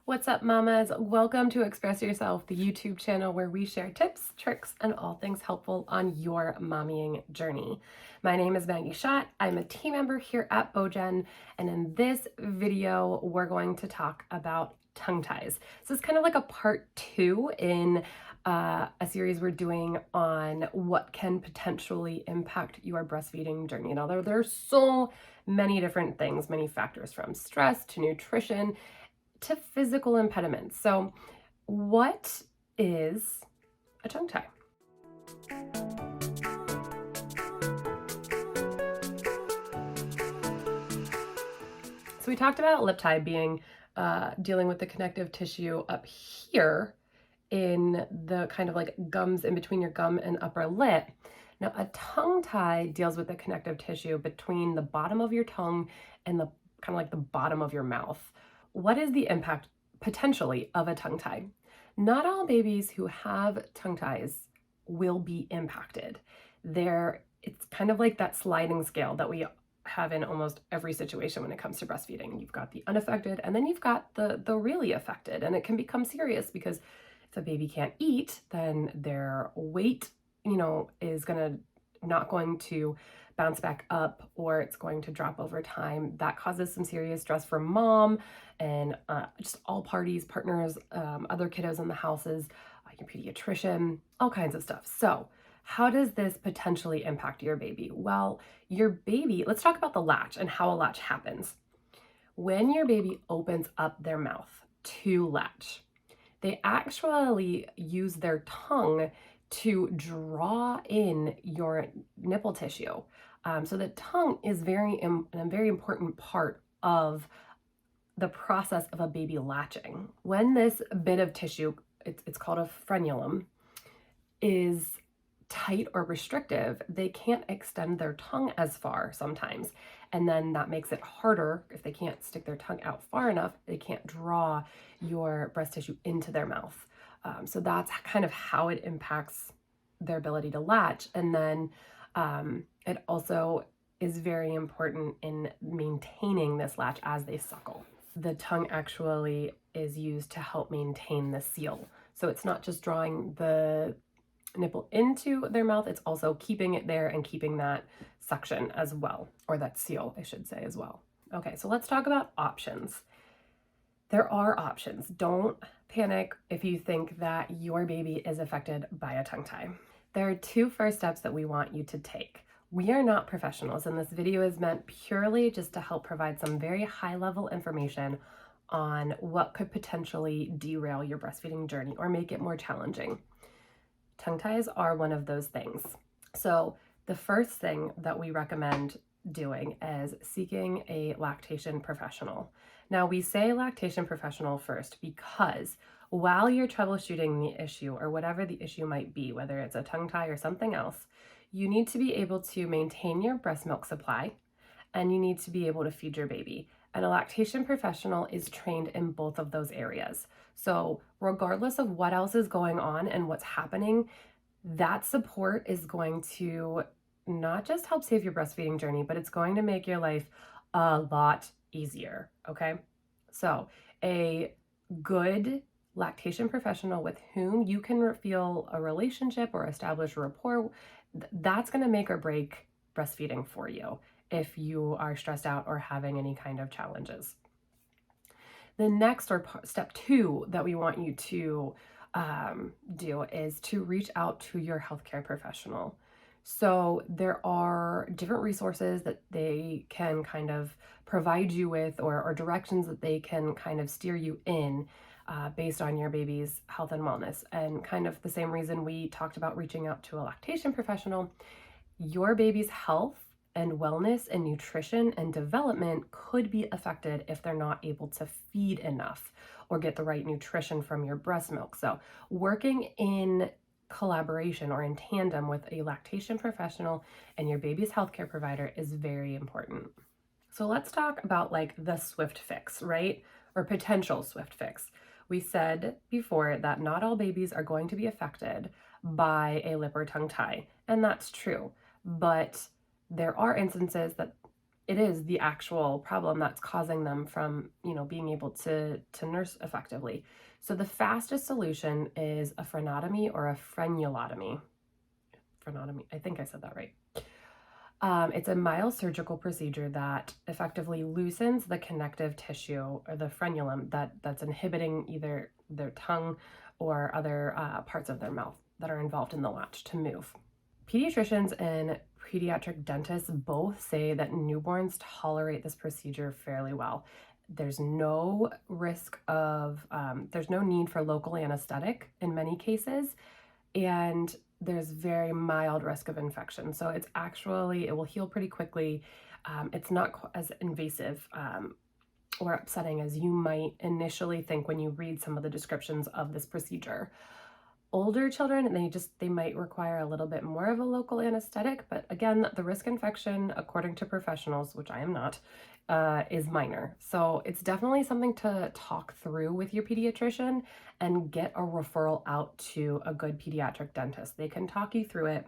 What's up, mamas? Welcome to Express Yourself, the YouTube channel where we share tips, tricks, and all things helpful on your mommying journey. My name is Maggie Schott. I'm a team member here at Bogen, and in this video, we're going to talk about tongue ties. So it's kind of like a part 2 in a series we're doing on what can potentially impact your breastfeeding journey. Now, there's so many different things, many factors, from stress to nutrition to physical impediments. So what is a tongue tie? So we talked about lip tie being dealing with the connective tissue up here in the kind of like gums in between your gum and upper lip. Now, a tongue tie deals with the connective tissue between the bottom of your tongue and the kind of like the bottom of your mouth. What is the impact potentially of a tongue tie? Not all babies who have tongue ties will be impacted. It's kind of like that sliding scale that we have in almost every situation when it comes to breastfeeding. You've got the unaffected, and then you've got the really affected, and it can become serious because if a baby can't eat, then their weight, is not going to bounce back up, or it's going to drop over time. That causes some serious stress for mom and just all parties, partners, other kiddos in the houses, your pediatrician, all kinds of stuff. So how does this potentially impact your baby? Well, your baby, let's talk about the latch and how a latch happens. When your baby opens up their mouth to latch, they actually use their tongue to draw in your nipple tissue. So the tongue is a very important part of the process of a baby latching. When this bit of tissue, it's called a frenulum, is tight or restrictive, they can't extend their tongue as far sometimes. And then that makes it harder. If they can't stick their tongue out far enough, they can't draw your breast tissue into their mouth. So that's kind of how it impacts their ability to latch. And then it also is very important in maintaining this latch as they suckle. The tongue actually is used to help maintain the seal. So it's not just drawing the nipple into their mouth, it's also keeping it there and keeping that suction as well, or that seal, I should say, as well. Okay, so let's talk about options. There are options. Don't panic if you think that your baby is affected by a tongue tie. There are 2 first steps that we want you to take. We are not professionals, and this video is meant purely just to help provide some very high-level information on what could potentially derail your breastfeeding journey or make it more challenging. Tongue ties are one of those things. So the first thing that we recommend doing is seeking a lactation professional. Now, we say lactation professional first because while you're troubleshooting the issue, or whatever the issue might be, whether it's a tongue tie or something else, you need to be able to maintain your breast milk supply, and you need to be able to feed your baby. And a lactation professional is trained in both of those areas. So regardless of what else is going on and what's happening, that support is going to not just help save your breastfeeding journey, but it's going to make your life a lot easier, okay? So a good lactation professional with whom you can feel a relationship or establish a rapport, that's going to make or break breastfeeding for you if you are stressed out or having any kind of challenges. The next, or step 2, that we want you to do is to reach out to your healthcare professional. So there are different resources that they can kind of provide you with, or directions that they can kind of steer you in based on your baby's health and wellness. And kind of the same reason we talked about reaching out to a lactation professional, your baby's health and wellness and nutrition and development could be affected if they're not able to feed enough or get the right nutrition from your breast milk. So working in collaboration or in tandem with a lactation professional and your baby's healthcare provider is very important. So let's talk about like the swift fix, right? Or potential swift fix. We said before that not all babies are going to be affected by a lip or tongue tie, and that's true. But there are instances that it is the actual problem that's causing them from, being able to nurse effectively. So the fastest solution is a frenotomy or a frenulotomy. Frenotomy, I think I said that right. It's a mild surgical procedure that effectively loosens the connective tissue or the frenulum that's inhibiting either their tongue or other parts of their mouth that are involved in the latch to move. Pediatricians and pediatric dentists both say that newborns tolerate this procedure fairly well. There's no risk of, there's no need for local anesthetic in many cases, and there's very mild risk of infection. So it's actually, it will heal pretty quickly. It's not as invasive or upsetting as you might initially think when you read some of the descriptions of this procedure. Older children, they might require a little bit more of a local anesthetic, but again, the risk infection, according to professionals, which I am not, is minor. So it's definitely something to talk through with your pediatrician and get a referral out to a good pediatric dentist. They can talk you through it.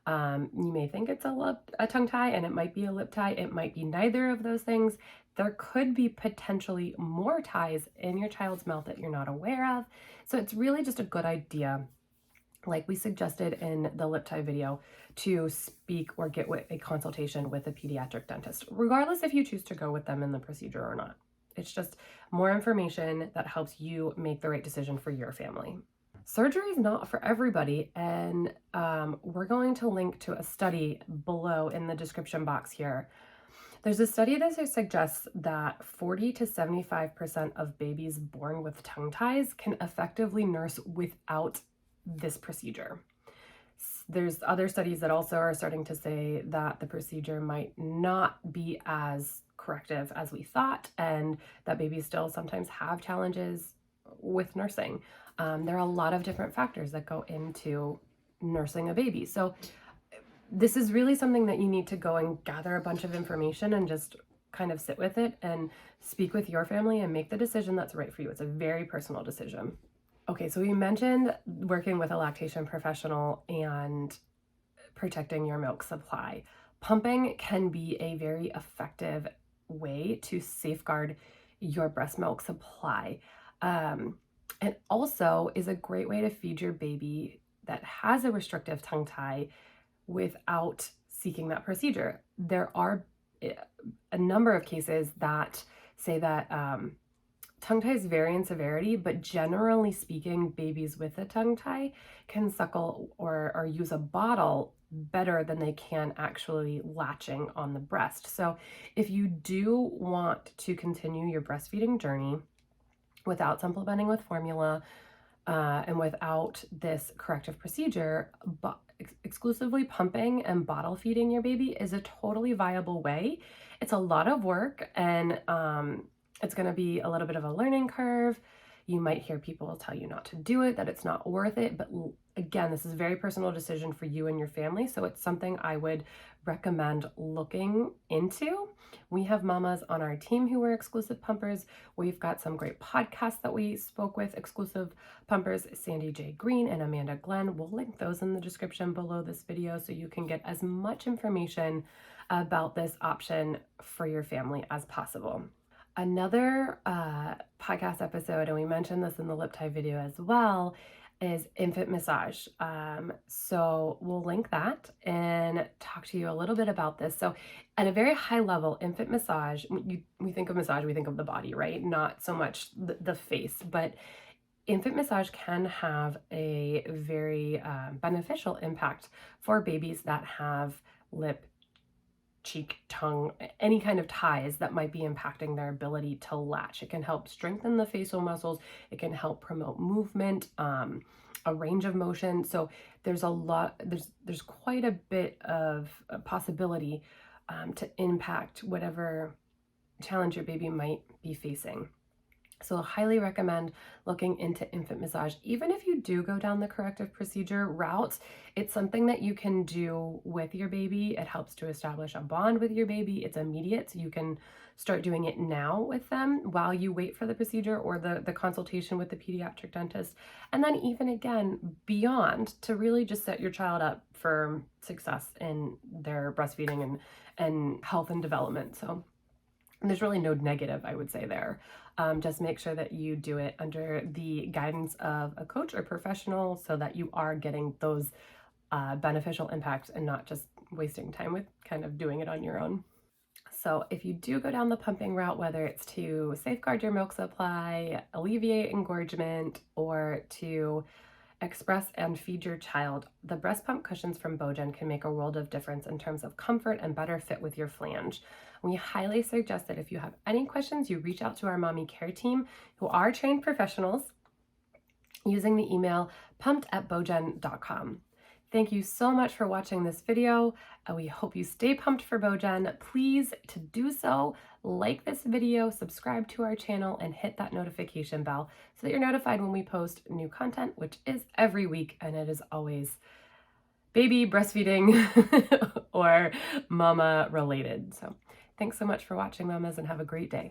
You may think it's a tongue tie, and it might be a lip tie. It might be neither of those things. There could be potentially more ties in your child's mouth that you're not aware of. So it's really just a good idea, like we suggested in the lip tie video, to speak or get a consultation with a pediatric dentist, regardless if you choose to go with them in the procedure or not. It's just more information that helps you make the right decision for your family. Surgery is not for everybody, and we're going to link to a study below in the description box here. There's a study that suggests that 40 to 75% of babies born with tongue ties can effectively nurse without this procedure. There's other studies that also are starting to say that the procedure might not be as corrective as we thought, and that babies still sometimes have challenges with nursing. There are a lot of different factors that go into nursing a baby. So this is really something that you need to go and gather a bunch of information and just kind of sit with it and speak with your family and make the decision that's right for you. It's a very personal decision. Okay, so we mentioned working with a lactation professional and protecting your milk supply. Pumping can be a very effective way to safeguard your breast milk supply. And also is a great way to feed your baby that has a restrictive tongue tie without seeking that procedure. There are a number of cases that say that tongue ties vary in severity, but generally speaking, babies with a tongue tie can suckle or use a bottle better than they can actually latching on the breast. So if you do want to continue your breastfeeding journey without supplementing with formula and without this corrective procedure, but exclusively pumping and bottle feeding your baby is a totally viable way. It's a lot of work, and it's going to be a little bit of a learning curve. You might hear people tell you not to do it, that it's not worth it. But again, this is a very personal decision for you and your family. So it's something I would recommend looking into. We have mamas on our team who are exclusive pumpers. We've got some great podcasts that we spoke with exclusive pumpers, Sandy J. Green and Amanda Glenn. We'll link those in the description below this video so you can get as much information about this option for your family as possible. Another podcast episode, and we mentioned this in the lip tie video as well, is infant massage. So we'll link that and talk to you a little bit about this. So at a very high level, infant massage, we think of massage, we think of the body, right? Not so much the face, but infant massage can have a very beneficial impact for babies that have lip, cheek, tongue, any kind of ties that might be impacting their ability to latch. It can help strengthen the facial muscles. It can help promote movement, a range of motion. So there's there's quite a bit of a possibility to impact whatever challenge your baby might be facing. So I highly recommend looking into infant massage. Even if you do go down the corrective procedure route, it's something that you can do with your baby. It helps to establish a bond with your baby. It's immediate, so you can start doing it now with them while you wait for the procedure or the consultation with the pediatric dentist. And then even again, beyond, to really just set your child up for success in their breastfeeding and health and development. So there's really no negative, I would say, there. Just make sure that you do it under the guidance of a coach or professional so that you are getting those beneficial impacts and not just wasting time with kind of doing it on your own. So if you do go down the pumping route, whether it's to safeguard your milk supply, alleviate engorgement, or to express and feed your child, the breast pump cushions from Bojen can make a world of difference in terms of comfort and better fit with your flange. We highly suggest that if you have any questions, you reach out to our mommy care team, who are trained professionals, using the email pumped@bojen.com. Thank you so much for watching this video. We hope you stay pumped for Bojen. Please, to do so, like this video, subscribe to our channel, and hit that notification bell so that you're notified when we post new content, which is every week, and it is always baby, breastfeeding, or mama related. So thanks so much for watching, mamas, and have a great day.